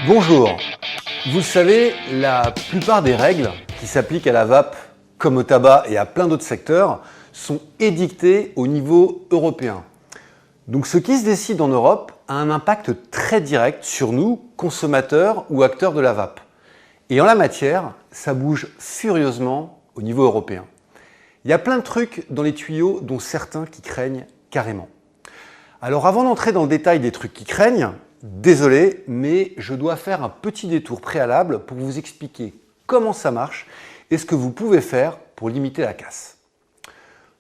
Bonjour. Vous le savez, la plupart des règles qui s'appliquent à la vape, comme au tabac et à plein d'autres secteurs, sont édictées au niveau européen. Donc ce qui se décide en Europe a un impact très direct sur nous, consommateurs ou acteurs de la vape. Et en la matière, ça bouge furieusement au niveau européen. Il y a plein de trucs dans les tuyaux, dont certains qui craignent carrément. Alors avant d'entrer dans le détail des trucs qui craignent, désolé, mais je dois faire un petit détour préalable pour vous expliquer comment ça marche et ce que vous pouvez faire pour limiter la casse.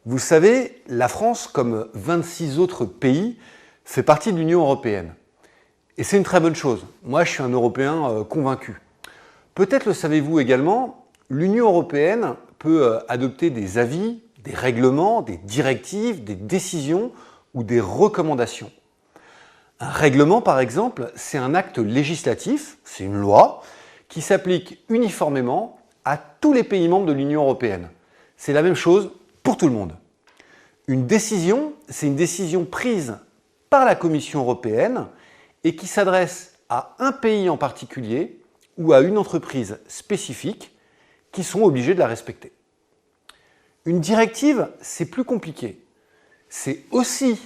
Vous le savez, la France, comme 26 autres pays, fait partie de l'Union européenne. Et c'est une très bonne chose. Moi, je suis un Européen convaincu. Peut-être le savez-vous également, l'Union européenne peut adopter des avis, des règlements, des directives, des décisions ou des recommandations. Un règlement, par exemple, c'est un acte législatif, c'est une loi, qui s'applique uniformément à tous les pays membres de l'Union européenne. C'est la même chose pour tout le monde. Une décision, c'est une décision prise par la Commission européenne et qui s'adresse à un pays en particulier ou à une entreprise spécifique qui sont obligés de la respecter. Une directive, c'est plus compliqué. C'est aussi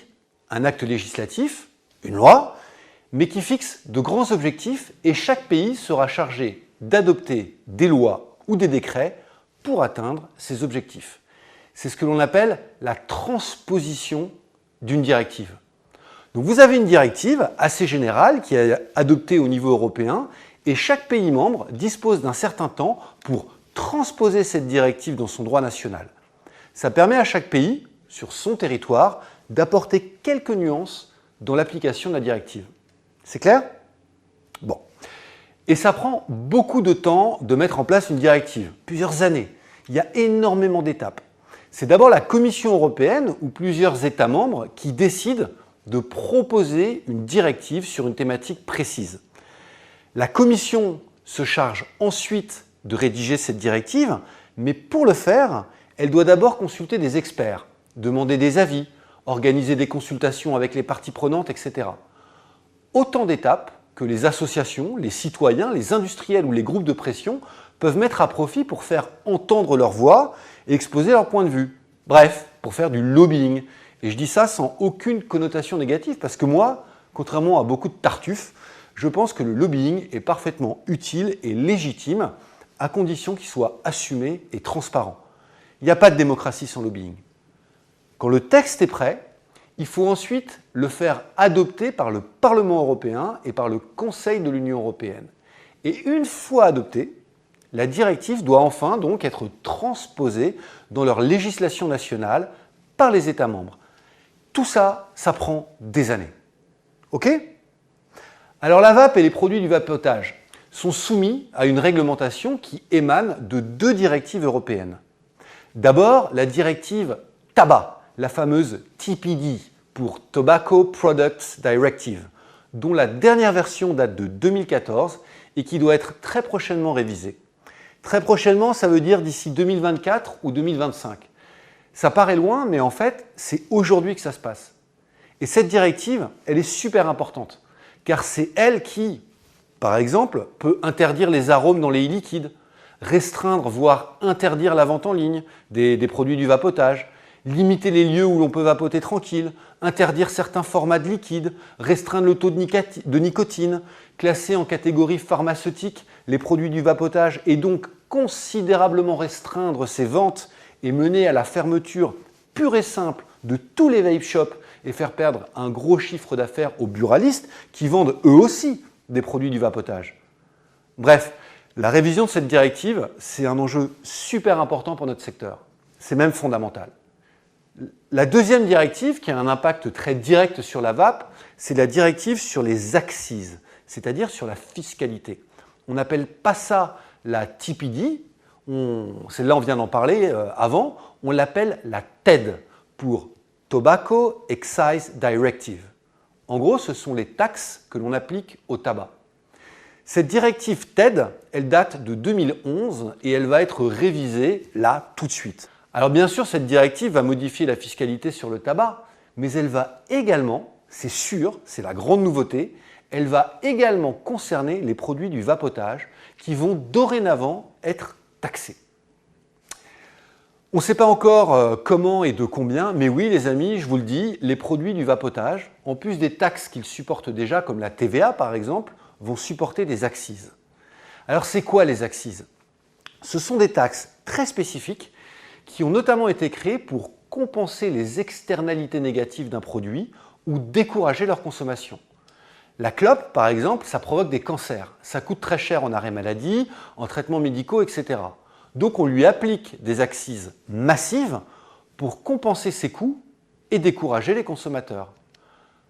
un acte législatif, une loi, mais qui fixe de grands objectifs et chaque pays sera chargé d'adopter des lois ou des décrets pour atteindre ces objectifs. C'est ce que l'on appelle la transposition d'une directive. Donc vous avez une directive assez générale qui est adoptée au niveau européen et chaque pays membre dispose d'un certain temps pour transposer cette directive dans son droit national. Ça permet à chaque pays, sur son territoire, d'apporter quelques nuances dans l'application de la directive. C'est clair? Bon. Et ça prend beaucoup de temps de mettre en place une directive, plusieurs années. Il y a énormément d'étapes. C'est d'abord la Commission européenne ou plusieurs États membres qui décident de proposer une directive sur une thématique précise. La Commission se charge ensuite de rédiger cette directive, mais pour le faire, elle doit d'abord consulter des experts, demander des avis, organiser des consultations avec les parties prenantes, etc. Autant d'étapes que les associations, les citoyens, les industriels ou les groupes de pression peuvent mettre à profit pour faire entendre leur voix et exposer leur point de vue. Bref, pour faire du lobbying. Et je dis ça sans aucune connotation négative parce que moi, contrairement à beaucoup de tartuffes, je pense que le lobbying est parfaitement utile et légitime à condition qu'il soit assumé et transparent. Il n'y a pas de démocratie sans lobbying. Quand le texte est prêt, il faut ensuite le faire adopter par le Parlement européen et par le Conseil de l'Union européenne. Et une fois adoptée, la directive doit enfin donc être transposée dans leur législation nationale par les États membres. Tout ça, ça prend des années. OK ? Alors la vape et les produits du vapotage sont soumis à une réglementation qui émane de deux directives européennes. D'abord, la directive tabac, la fameuse TPD pour Tobacco Products Directive, dont la dernière version date de 2014 et qui doit être très prochainement révisée. Très prochainement, ça veut dire d'ici 2024 ou 2025. Ça paraît loin, mais en fait, c'est aujourd'hui que ça se passe. Et cette directive, elle est super importante, car c'est elle qui, par exemple, peut interdire les arômes dans les e-liquides, restreindre, voire interdire la vente en ligne des produits du vapotage, limiter les lieux où l'on peut vapoter tranquille, interdire certains formats de liquide, restreindre le taux de nicotine, classer en catégorie pharmaceutique les produits du vapotage et donc considérablement restreindre ces ventes et mener à la fermeture pure et simple de tous les vape shops et faire perdre un gros chiffre d'affaires aux buralistes qui vendent eux aussi des produits du vapotage. Bref, la révision de cette directive, c'est un enjeu super important pour notre secteur. C'est même fondamental. La deuxième directive, qui a un impact très direct sur la vape, c'est la directive sur les accises, c'est-à-dire sur la fiscalité. On n'appelle pas ça la TPD, celle-là on vient d'en parler avant, on l'appelle la TED pour Tobacco Excise Directive. En gros, ce sont les taxes que l'on applique au tabac. Cette directive TED, elle date de 2011 et elle va être révisée là tout de suite. Alors bien sûr, cette directive va modifier la fiscalité sur le tabac, mais elle va également, c'est sûr, c'est la grande nouveauté, elle va également concerner les produits du vapotage qui vont dorénavant être taxés. On ne sait pas encore comment et de combien, mais oui les amis, je vous le dis, les produits du vapotage, en plus des taxes qu'ils supportent déjà, comme la TVA par exemple, vont supporter des accises. Alors c'est quoi les accises? Ce sont des taxes très spécifiques qui ont notamment été créées pour compenser les externalités négatives d'un produit ou décourager leur consommation. La clope, par exemple, ça provoque des cancers. Ça coûte très cher en arrêt maladie, en traitements médicaux, etc. Donc on lui applique des accises massives pour compenser ses coûts et décourager les consommateurs.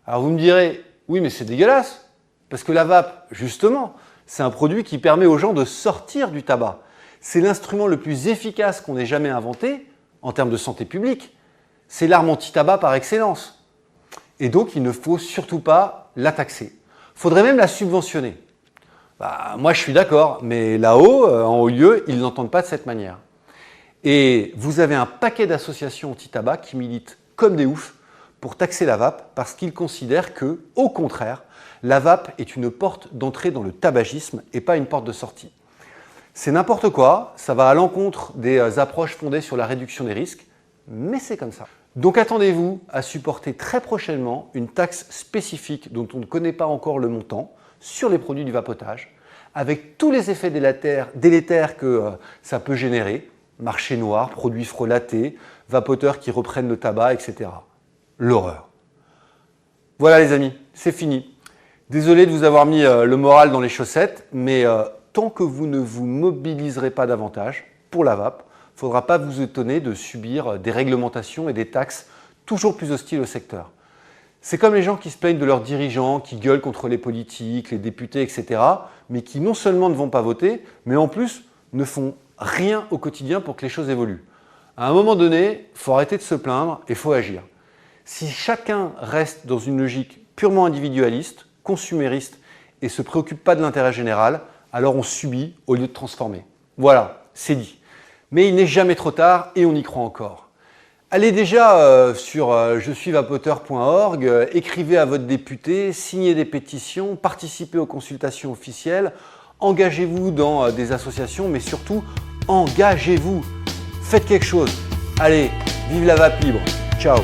Alors vous me direz, oui mais c'est dégueulasse, parce que la vape, justement, c'est un produit qui permet aux gens de sortir du tabac. C'est l'instrument le plus efficace qu'on ait jamais inventé en termes de santé publique. C'est l'arme anti-tabac par excellence. Et donc il ne faut surtout pas la taxer. Il faudrait même la subventionner. Moi je suis d'accord, mais là-haut, en haut lieu, ils n'entendent pas de cette manière. Et vous avez un paquet d'associations anti-tabac qui militent comme des oufs pour taxer la vape parce qu'ils considèrent que, au contraire, la vape est une porte d'entrée dans le tabagisme et pas une porte de sortie. C'est n'importe quoi, ça va à l'encontre des approches fondées sur la réduction des risques, mais c'est comme ça. Donc attendez-vous à supporter très prochainement une taxe spécifique dont on ne connaît pas encore le montant sur les produits du vapotage, avec tous les effets délétères que ça peut générer, marché noir, produits frelatés, vapoteurs qui reprennent le tabac, etc. L'horreur. Voilà les amis, c'est fini. Désolé de vous avoir mis le moral dans les chaussettes, mais tant que vous ne vous mobiliserez pas davantage pour la vape, il ne faudra pas vous étonner de subir des réglementations et des taxes toujours plus hostiles au secteur. C'est comme les gens qui se plaignent de leurs dirigeants, qui gueulent contre les politiques, les députés, etc., mais qui non seulement ne vont pas voter, mais en plus ne font rien au quotidien pour que les choses évoluent. À un moment donné, il faut arrêter de se plaindre et il faut agir. Si chacun reste dans une logique purement individualiste, consumériste et ne se préoccupe pas de l'intérêt général, alors on subit au lieu de transformer. Voilà, c'est dit. Mais il n'est jamais trop tard et on y croit encore. Allez déjà sur jesuisvapoteur.org, écrivez à votre député, signez des pétitions, participez aux consultations officielles, engagez-vous dans des associations, mais surtout, engagez-vous. Faites quelque chose. Allez, vive la vape libre. Ciao.